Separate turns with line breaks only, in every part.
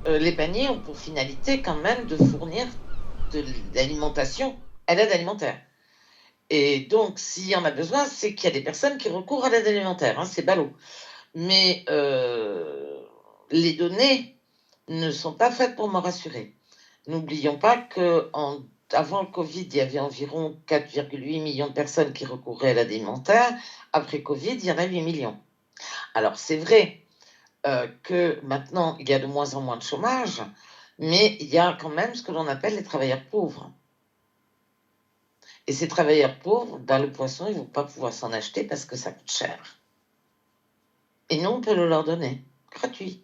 les paniers ont pour finalité quand même de fournir de l'alimentation à l'aide alimentaire. Et donc, s'il y en a besoin, c'est qu'il y a des personnes qui recourent à l'aide alimentaire, hein, c'est ballot. Mais les données ne sont pas faites pour me rassurer. N'oublions pas qu'avant le Covid, il y avait environ 4,8 millions de personnes qui recouraient à l'aide alimentaire. Après Covid, il y en a 8 millions. Alors, c'est vrai que maintenant, il y a de moins en moins de chômage, mais il y a quand même ce que l'on appelle les travailleurs pauvres. Et ces travailleurs pauvres, ben, le poisson, ils ne vont pas pouvoir s'en acheter parce que ça coûte cher. Et nous, on peut le leur donner, gratuit.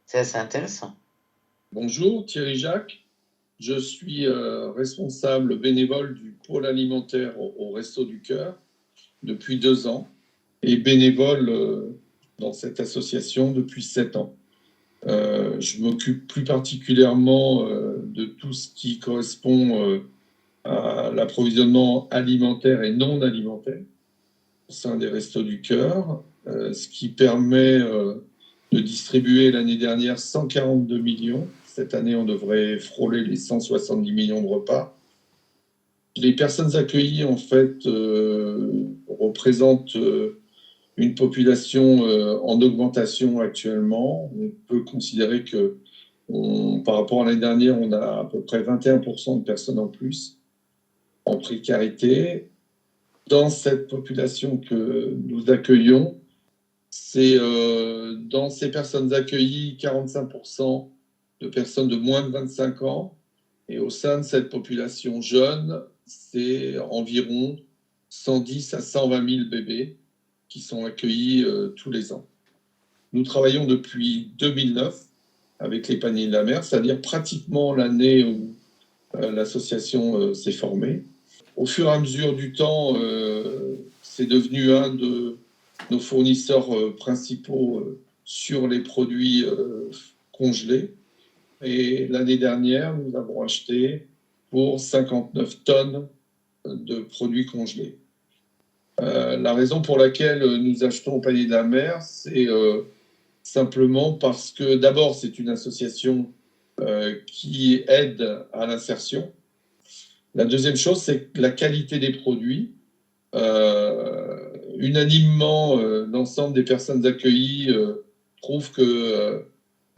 C'est assez intéressant.
Bonjour, Thierry Jacques. Je suis responsable bénévole du pôle alimentaire au Resto du Cœur depuis 2 ans et bénévole dans cette association depuis 7 ans. Je m'occupe plus particulièrement de tout ce qui correspond à l'approvisionnement alimentaire et non alimentaire au sein des Restos du Cœur, ce qui permet de distribuer l'année dernière 142 millions. Cette année, on devrait frôler les 170 millions de repas. Les personnes accueillies, en fait, représentent une population en augmentation actuellement. On peut considérer que, par rapport à l'année dernière, on a à peu près 21% de personnes en plus en précarité. Dans cette population que nous accueillons, c'est dans ces personnes accueillies, 45% de personnes de moins de 25 ans. Et au sein de cette population jeune, c'est environ 110 à 120 000 bébés qui sont accueillis tous les ans. Nous travaillons depuis 2009 avec les paniers de la mer, c'est-à-dire pratiquement l'année où l'association s'est formée. Au fur et à mesure du temps, c'est devenu un de nos fournisseurs principaux sur les produits congelés. Et l'année dernière, nous avons acheté pour 59 tonnes de produits congelés. La raison pour laquelle nous achetons au panier de la mer, c'est simplement parce que d'abord, c'est une association qui aide à l'insertion. La deuxième chose, c'est la qualité des produits. Unanimement, l'ensemble des personnes accueillies trouvent que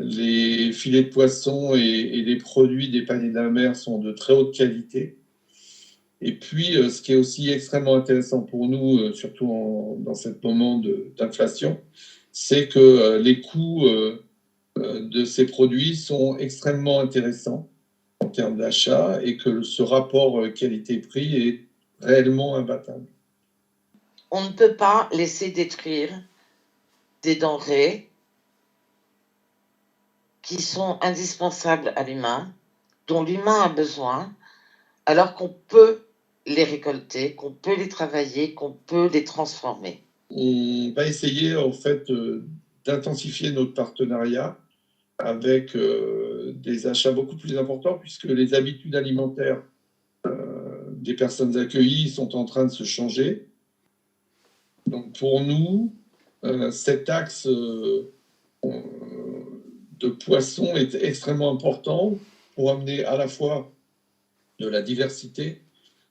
les filets de poisson et les produits des paniers de la mer sont de très haute qualité. Et puis, ce qui est aussi extrêmement intéressant pour nous, surtout dans ce moment d'inflation, c'est que les coûts de ces produits sont extrêmement intéressants en termes d'achat et que ce rapport qualité-prix est réellement imbattable.
On ne peut pas laisser détruire des denrées qui sont indispensables à l'humain, dont l'humain a besoin, alors qu'on peut les récolter, qu'on peut les travailler, qu'on peut les transformer.
On va essayer en fait d'intensifier notre partenariat avec des achats beaucoup plus importants puisque les habitudes alimentaires des personnes accueillies sont en train de se changer. Donc pour nous, cet axe de poisson est extrêmement important pour amener à la fois de la diversité,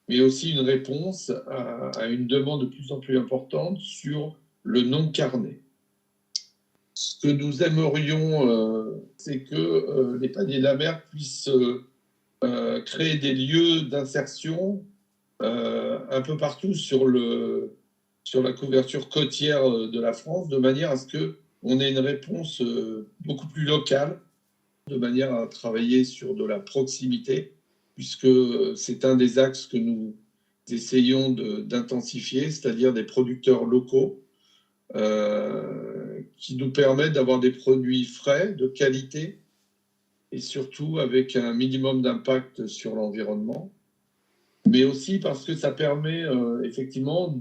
mais aussi une réponse à une demande de plus en plus importante sur le non carné. Ce que nous aimerions, c'est que les paniers de la mer puissent créer des lieux d'insertion un peu partout sur la couverture côtière de la France, de manière à ce qu'on ait une réponse beaucoup plus locale, de manière à travailler sur de la proximité, puisque c'est un des axes que nous essayons d'intensifier, c'est-à-dire des producteurs locaux qui nous permettent d'avoir des produits frais, de qualité, et surtout avec un minimum d'impact sur l'environnement, mais aussi parce que ça permet effectivement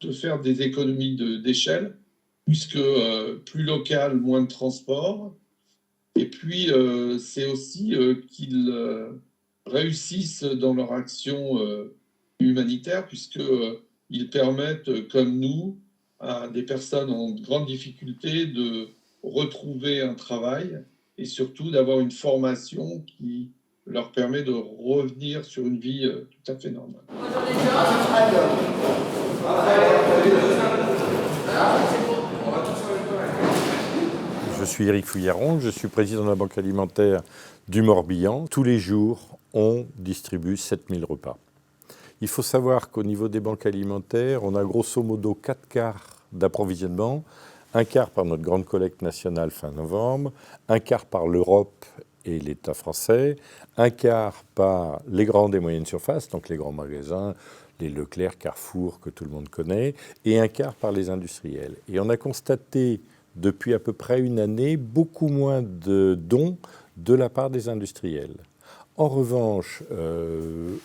de faire des économies d'échelle, puisque plus local, moins de transport, et puis c'est aussi qu'ils réussissent dans leur action humanitaire, puisqu'ils permettent, comme nous, à des personnes en grande difficulté retrouver un travail et surtout d'avoir une formation qui leur permet de revenir sur une vie tout à fait normale.
Je suis Éric Fouilleron, je suis président de la Banque alimentaire du Morbihan. Tous les jours, on distribue 7000 repas. Il faut savoir qu'au niveau des banques alimentaires, on a grosso modo 4 quarts d'approvisionnement, un quart par notre grande collecte nationale fin novembre, un quart par l'Europe et l'État français, un quart par les grandes et moyennes surfaces, donc les grands magasins, les Leclerc, Carrefour, que tout le monde connaît, et un quart par les industriels. Et on a constaté depuis à peu près une année beaucoup moins de dons de la part des industriels. En revanche,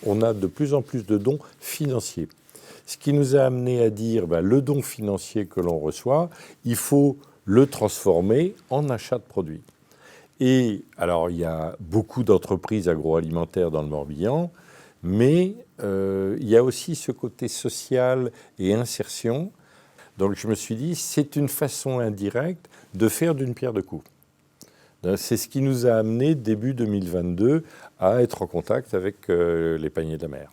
on a de plus en plus de dons financiers. Ce qui nous a amené à dire, le don financier que l'on reçoit, il faut le transformer en achat de produits. Et alors, il y a beaucoup d'entreprises agroalimentaires dans le Morbihan, mais il y a aussi ce côté social et insertion. Donc je me suis dit, c'est une façon indirecte de faire d'une pierre deux coups. C'est ce qui nous a amené, début 2022, à être en contact avec les Paniers de la Mer.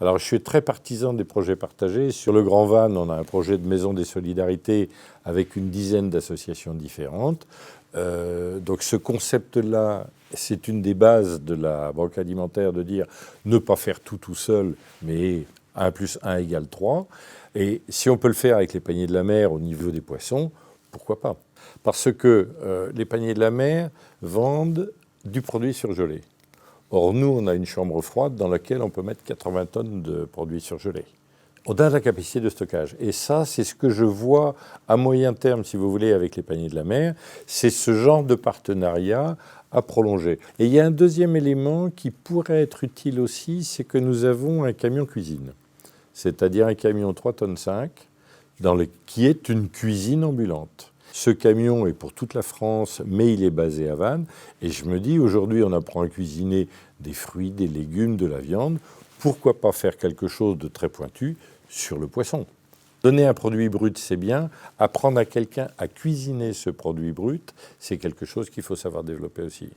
Alors je suis très partisan des projets partagés. Sur le Grand Vannes, on a un projet de Maison des Solidarités avec une dizaine d'associations différentes. Donc ce concept-là, c'est une des bases de la banque alimentaire, de dire ne pas faire tout seul, mais 1 + 1 = 3. Et si on peut le faire avec les Paniers de la Mer au niveau des poissons, pourquoi pas? Parce que les Paniers de la Mer vendent du produit surgelé. Or, nous, on a une chambre froide dans laquelle on peut mettre 80 tonnes de produits surgelés. On a la capacité de stockage. Et ça, c'est ce que je vois à moyen terme, si vous voulez, avec les Paniers de la Mer. C'est ce genre de partenariat à prolonger. Et il y a un deuxième élément qui pourrait être utile aussi, c'est que nous avons un camion cuisine. C'est-à-dire un camion 3,5 tonnes qui est une cuisine ambulante. Ce camion est pour toute la France, mais il est basé à Vannes. Et je me dis, aujourd'hui, on apprend à cuisiner des fruits, des légumes, de la viande. Pourquoi pas faire quelque chose de très pointu sur le poisson? Donner un produit brut, c'est bien. Apprendre à quelqu'un à cuisiner ce produit brut, c'est quelque chose qu'il faut savoir développer aussi.